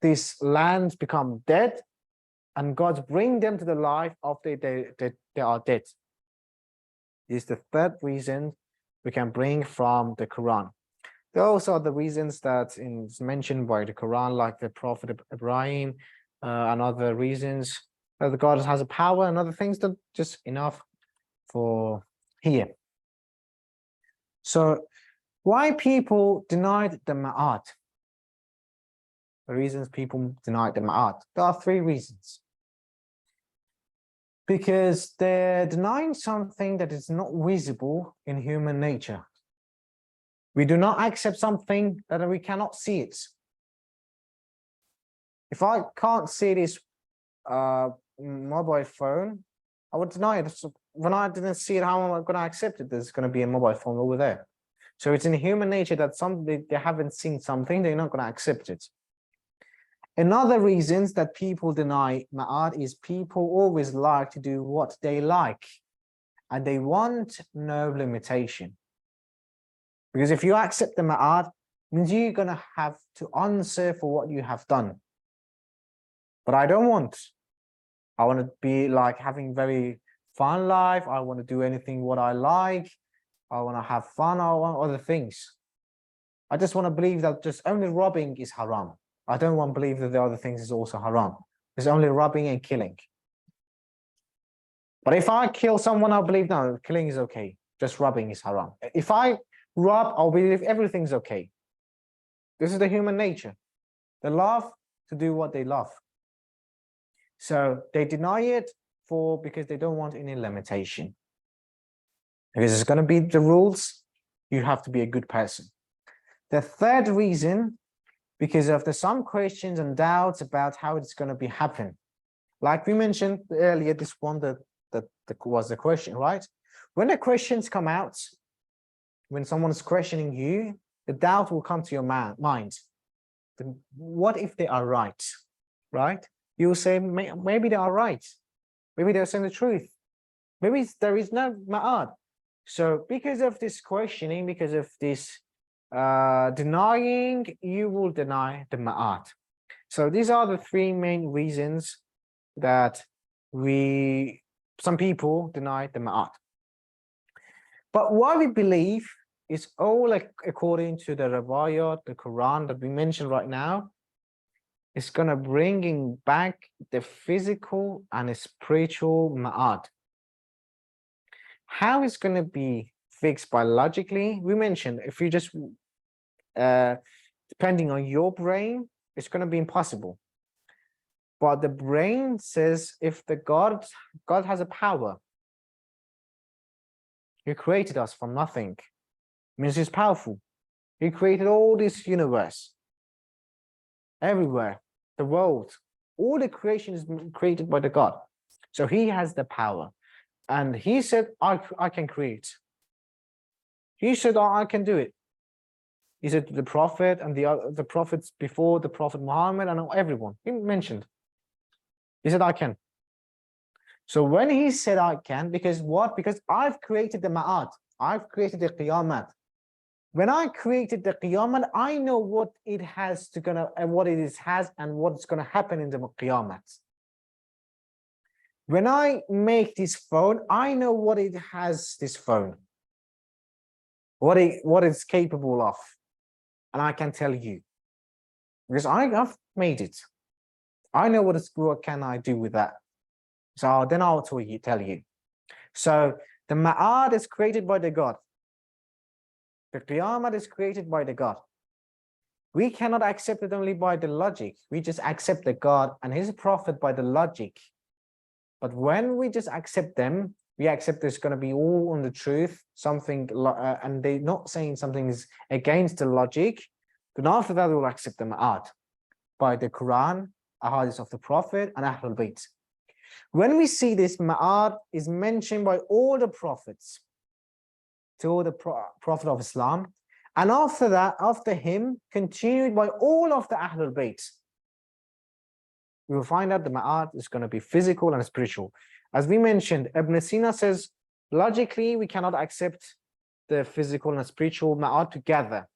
A: these lands become dead and God bring them to the life after they are dead. This is the third reason we can bring from the Quran. There are also the reasons that is mentioned by the Quran, like the Prophet Ibrahim and other reasons that God has a power and other things that just enough for here. So why people denied the Ma'at? The reasons people denied the Ma'at. There are three reasons. Because they're denying something that is not visible in human nature. We do not accept something that we cannot see it. If I can't see this mobile phone, I would deny it. So when I didn't see it, how am I going to accept it? There's going to be a mobile phone over there. So it's in human nature that they haven't seen something, they're not going to accept it. Another reasons that people deny Ma'ad is people always like to do what they like and they want no limitation. Because if you accept the Ma'ad, means you're going to have to answer for what you have done. But I don't want. I want to be like having very fun life. I want to do anything what I like. I want to have fun, I want other things. I just want to believe that just only robbing is haram. I don't want to believe that the other things is also haram. There's only robbing and killing. But if I kill someone, I'll believe no, killing is okay. Just robbing is haram. If I rob, I'll believe everything's okay. This is the human nature. They love to do what they love. So they deny it because they don't want any limitation. Because it's going to be the rules, you have to be a good person. The third reason, because of some questions and doubts about how it's going to be happen. Like we mentioned earlier, this one that was the question, right? When the questions come out, when someone's questioning you, the doubt will come to your mind. What if they are right, right? You'll say, maybe they are right. Maybe they're saying the truth. Maybe there is no ma'ad. So because of this questioning, because of this denying, you will deny the ma'ad. So these are the three main reasons that some people deny the ma'ad. But what we believe is all according to the Riwayat, the Quran that we mentioned right now, is going to bringing back the physical and spiritual ma'ad. How it's going to be fixed biologically, we mentioned, if you just, depending on your brain, it's going to be impossible. But the brain says if the God has a power, he created us from nothing, means he's powerful. He created all this universe, everywhere, the world, all the creation is created by the God. So he has the power. And he said, I can create. He said, I can do it. He said to the Prophet and the prophets before the Prophet Muhammad and everyone, he mentioned. He said, I can. So when he said I can, because what? Because I've created the ma'ad. I've created the qiyamat. When I created the qiyamat, I know what it has and what it has and what's gonna happen in the qiyamat. When I make this phone, I know what it has, this phone, what it's capable of, and I can tell you because I've made it. I know what can I do with that. So then I'll tell you. So the ma'ad is created by the God. The qiyamah is created by the God. We cannot accept it only by the logic. We just accept the God and his prophet by the logic. But when we just accept them, we accept there's going to be all on the truth, something, and they're not saying something is against the logic. Then after that, we'll accept the ma'ad by the Quran, ahadith of the Prophet, and Ahlul Bayt. When we see this ma'ad is mentioned by all the prophets, to the Prophet of Islam, and after that, after him, continued by all of the Ahlul Bayt, we will find out the ma'ad is going to be physical and spiritual. As we mentioned, Ibn Sina says, logically, we cannot accept the physical and spiritual ma'ad together.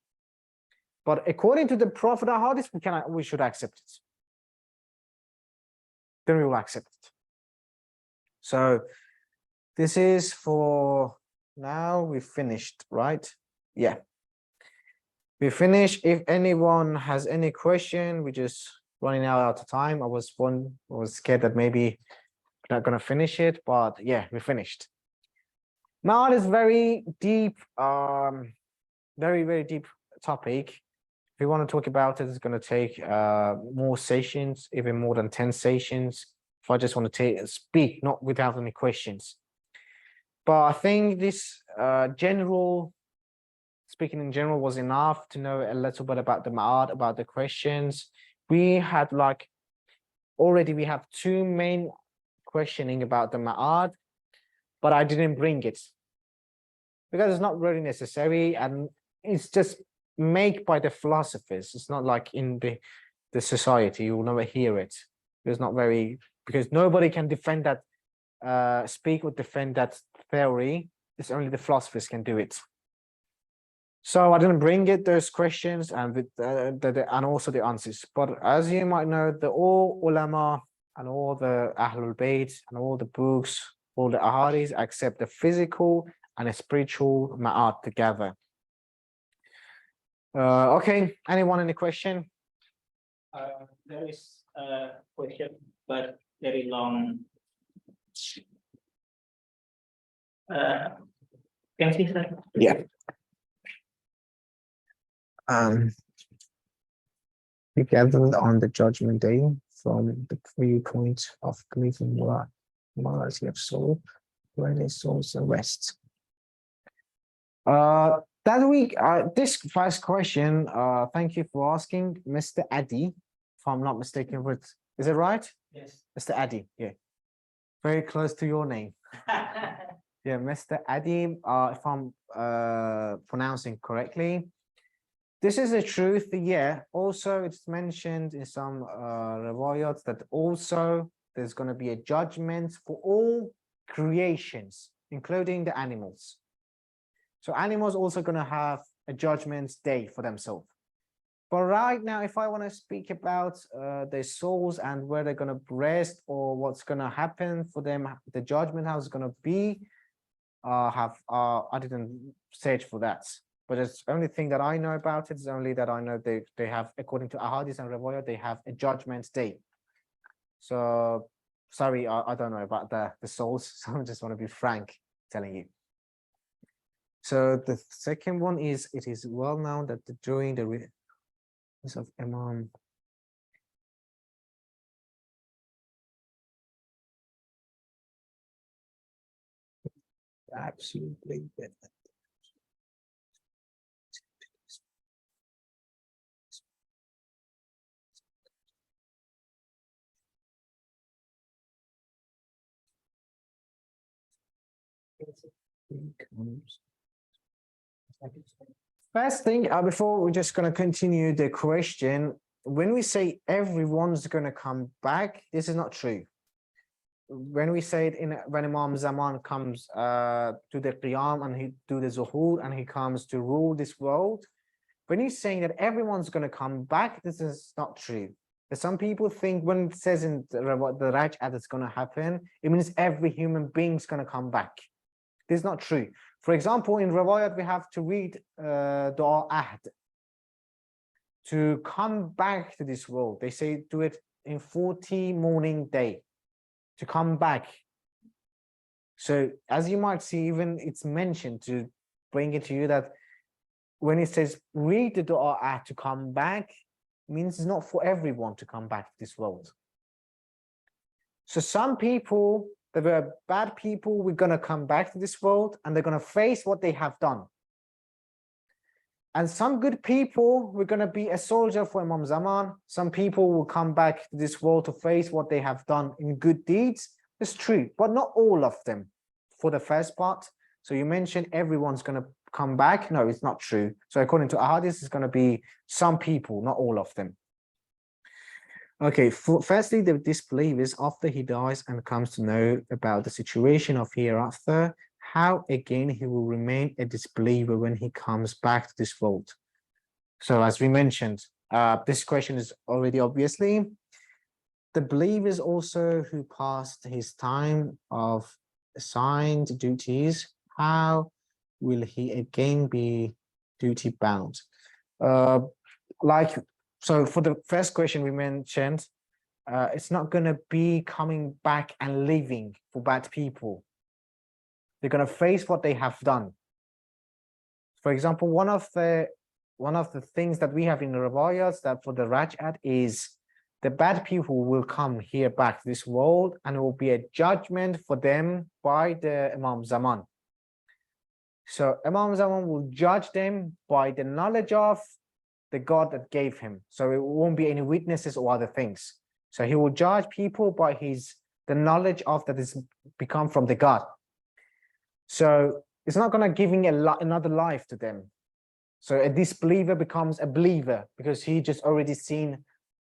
A: But according to the Prophet hadith, we should accept it. Then we will accept it. So this is for now. We finished, right? Yeah. We finished. If anyone has any question, we just running out of time. I was scared that maybe we're not gonna finish it, but yeah, we finished. Now it is very deep, very, very deep topic. If we want to talk about it, it's going to take more sessions, even more than 10 sessions. If I just want to speak, not without any questions. But I think this speaking in general was enough to know a little bit about the ma'ad, about the questions. We had already we have two main questioning about the ma'ad, but I didn't bring it because it's not really necessary, and it's just made by the philosophers. It's not like in the society, you will never hear it. It's not very, because nobody can defend that, speak or defend that theory. It's only the philosophers can do it. So I didn't bring those questions and and also the answers. But as you might know, all ulama and all the Ahlul Bayt and all the books, all the ahadith accept the physical and a spiritual ma'at together. Okay, anyone any question?
D: There is a question, but very long. Can you see that?
A: Yeah. Together on the judgment day from the viewpoint of believing morality of soul, when the soul's rest. This first question, thank you for asking, Mr. Addy, if I'm not mistaken with, is it right?
D: Yes.
A: Mr. Addy, yeah. Very close to your name. Yeah, Mr. Addy, if I'm pronouncing correctly. This is the truth, yeah. Also, it's mentioned in some riwayats that also there's going to be a judgment for all creations, including the animals. So animals also going to have a judgment day for themselves. But right now, if I want to speak about their souls and where they're going to rest or what's going to happen for them, the judgment house is going to be, I didn't search for that. But it's only thing that I know about it is only that I know they have, according to ahadith and riwayat, they have a judgment day. So sorry, I don't know about the souls. So I just want to be frank telling you. So the second one is, it is well known that during the reign of Imam absolutely first thing, before we're just going to continue the question, when we say everyone's going to come back, this is not true. When we say it when Imam Zaman comes to the Qiyam and he do the Zuhur and he comes to rule this world, when he's saying that everyone's going to come back, this is not true. Some people think when it says in the Raj'at it's going to happen, it means every human being's going to come back. This is not true. For example, in Riwayat, we have to read Dua Ahd to come back to this world. They say do it in 40 morning day to come back. So as you might see, even it's mentioned to bring it to you that when it says read the Dua Ahd to come back, means it's not for everyone to come back to this world. So some people, they were bad people, we're going to come back to this world and they're going to face what they have done. And some good people, we're going to be a soldier for Imam Zaman. Some people will come back to this world to face what they have done in good deeds. It's true, but not all of them for the first part. So you mentioned everyone's going to come back. No, it's not true. So according to ahadith, it's going to be some people, not all of them. Okay, firstly, the disbelievers, after he dies and comes to know about the situation of hereafter, how again he will remain a disbeliever when he comes back to this world. So as we mentioned, this question is already obviously the believers also who passed his time of assigned duties, how will he again be duty bound? So for the first question we mentioned, it's not going to be coming back and living for bad people. They're going to face what they have done. For example, one of the things that we have in the riwayats that for the Raj'at is the bad people will come here back to this world and it will be a judgment for them by the Imam Zaman. So Imam Zaman will judge them by the knowledge of the God that gave him. So it won't be any witnesses or other things. So he will judge people by the knowledge of that is become from the God. So it's not going to giving another life to them. So a disbeliever becomes a believer because he just already seen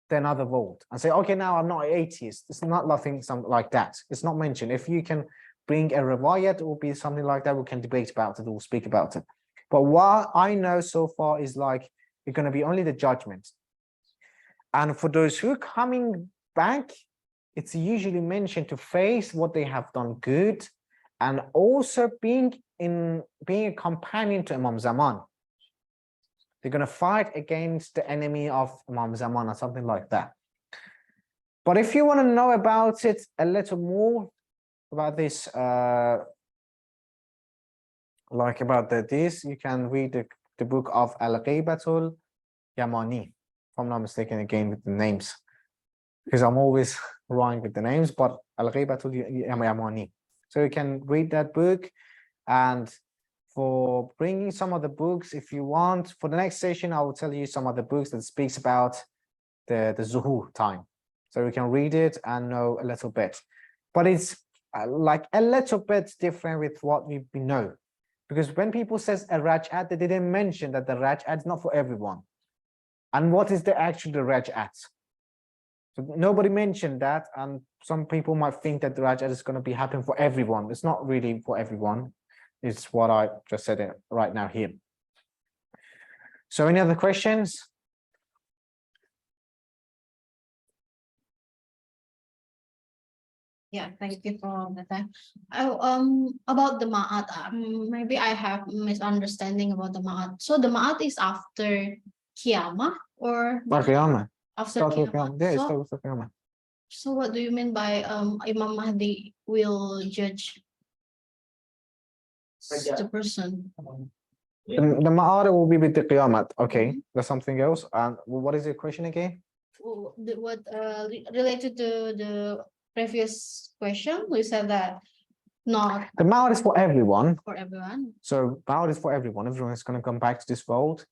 A: the another world and say, okay, now I'm not an atheist. It's not nothing something like that. It's not mentioned. If you can bring a riwayat or be something like that, we can debate about it or speak about it. But what I know so far is like, it's going to be only the judgment. And for those who are coming back, it's usually mentioned to face what they have done good and also being a companion to Imam Zaman. They're going to fight against the enemy of Imam Zaman or something like that. But if you want to know about it a little more, about this, like about this, you can read the book of Al-Ghaybatul Yamani, if I'm not mistaken, again with the names, because I'm always wrong with the names, but Al-Ghaybatul Yamani. So you can read that book, and for bringing some of the books, if you want, for the next session, I will tell you some of the books that speaks about the Zuhur time. So you can read it and know a little bit, but it's like a little bit different with what we know, because when people says a raj'at, they didn't mention that the raj'at is not for everyone. And what is the actual raj'at? So nobody mentioned that, and some people might think that the raj'at is going to be happening for everyone. It's not really for everyone. It's what I just said it right now here. So any other questions?
B: Yeah, thank you for the time. About the ma'at, maybe I have misunderstanding about the ma'at. So the ma'at is after Qiyamah or
A: Qiyamah.
B: after
A: Start with
B: Qiyamah?
A: Qiyamah. Yeah, it
B: So,
A: starts with Qiyamah.
B: so what do you mean by Imam Mahdi will judge the person?
A: The Ma'ara will be with the Qiyamah. Okay, that's something else. And what is your question again?
B: What related to the previous question, we said that not
A: The Ma'ara is for everyone.
B: for everyone.
A: So Ma'ara is for everyone. Everyone is going to come back to this world.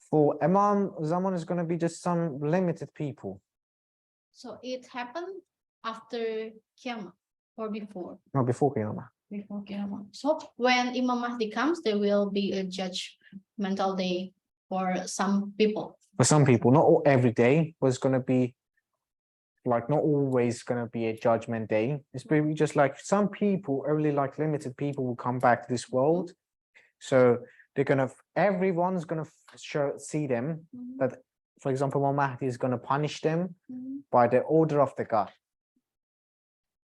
A: For Imam Zaman is going to be just some limited people.
B: So it happened after Qiyamah or before?
A: No, before Qiyamah.
B: Before Qiyamah. So when Imam Mahdi comes, there will be a judgmental day for some people.
A: For some people, not all, every day was going to be like, not always going to be a judgment day. It's maybe just like some people, only like limited people will come back to this world. So they're going to, everyone's going to see them that, for example, Imam Mahdi is going to punish them by the order of the God.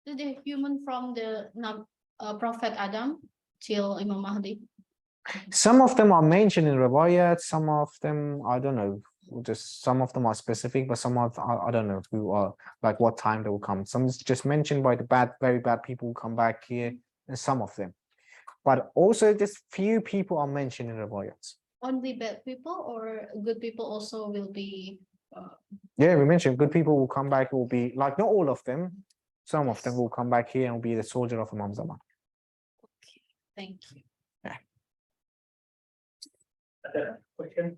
B: The human from the Prophet Adam till Imam Mahdi.
A: Some of them are mentioned in Riwayat, some of them, I don't know, just some of them are specific, but some of, I don't know who are, like what time they will come. Some is just mentioned by the very bad people who come back here, and some of them. But also just few people are mentioned in Riwayat.
B: Only bad people or good people also will be?
A: Yeah, we mentioned good people will come back, will be, like not all of them, some of them will come back here and will be the soldier of Imam Zaman.
B: Okay, thank you.
C: Ada question?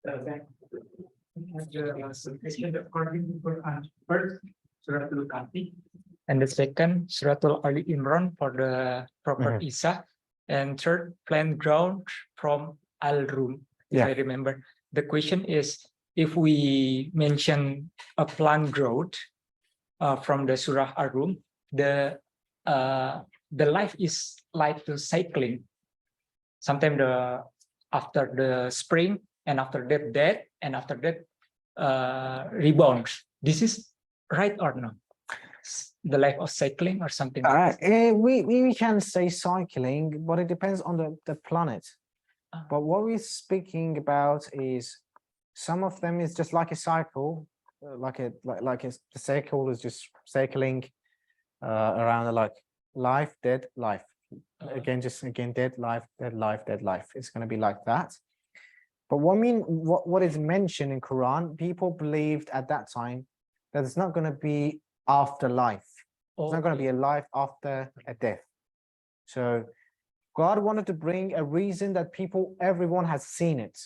C: Okay. The question according to Quran. First, Suratul Kahfi, and the second, Suratul Ali Imran for the Prophet Isa, and third, plant ground from Al-Rum, if I remember. The question is, if we mention a plant growth from the Surah Al-Rum, the life is like the cycling. Sometimes after the spring, and after that death, and after that rebounds. This is right or not? The life of cycling or something?
A: We can say cycling, but it depends on the planet. But what we're speaking about is some of them is just like a cycle, like a cycle is just cycling around like life, dead, life. Again, dead, life, dead, life, dead, life. It's going to be like that. But what is mentioned in Quran, people believed at that time that it's not going to be after life. It's not going to be a life after a death. So God wanted to bring a reason that everyone has seen it.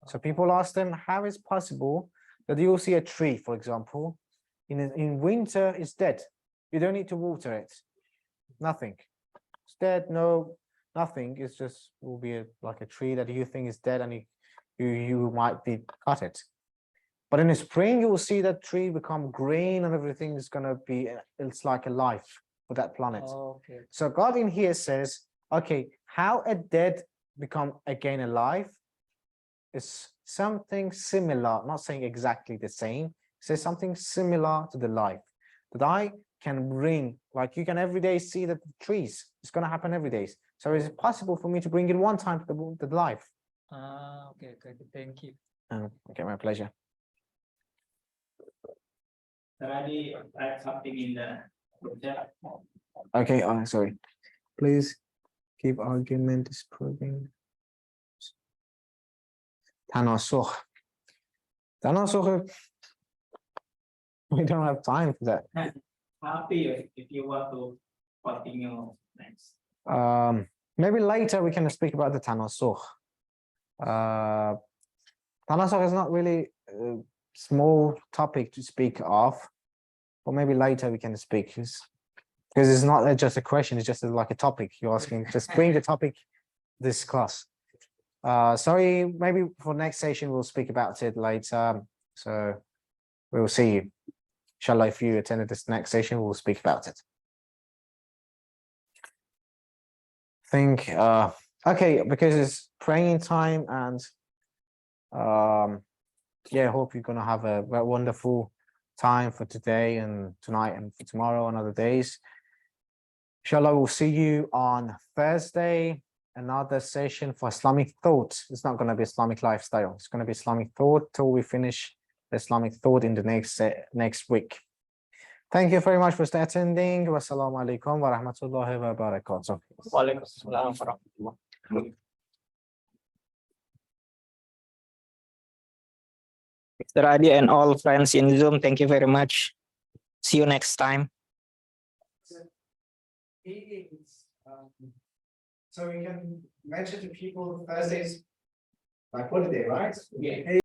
A: So people ask them, how is possible that you'll see a tree, for example, in winter it's dead. You don't need to water it. Nothing. It's dead, no, nothing. It's just will be like a tree that you think is dead, and you might be cut it. But in the spring, you will see that tree become green, and everything is going to be, it's like a life for that planet.
C: Okay.
A: So God in here says, okay, how a dead become again alive is something similar, not saying exactly the same, says something similar to the life. That I can bring, like you can every day see the trees. It's going to happen every day. So is it possible for me to bring it one time to the life?
C: Okay, okay, thank you.
A: Okay, my pleasure.
D: Already write something in the chat.
A: Okay, sorry. Please keep argument disproving. Tanasuh. Tanasuh. We don't have time for that.
D: Happy if you want to continue next.
A: Maybe later we can speak about the Tanasuh. Tanasuh is not really a small topic to speak of, but maybe later we can speak because it's not just a question, it's just like a topic you're asking. Just bring the topic, discuss. Sorry, maybe for next session we'll speak about it later. So we'll see you. Inshallah, if you attended this next session, we'll speak about it. Think okay, because it's praying time and yeah, I hope you're gonna have a wonderful time for today and tonight and for tomorrow and other days. Inshallah, we'll see you on Thursday, another session for Islamic thought. It's not going to be Islamic lifestyle. It's going to be Islamic thought till we finish the Islamic thought in the next week. Thank you very much for attending. Wassalamu alaikum wa rahmatullahi wa barakatuh.
D: Waalaikumsalam warahmatullahi. Mr. Adi and all friends in Zoom, thank you very much. See you next time.
A: So we can mention to people Thursdays like holiday, right?
D: Yeah.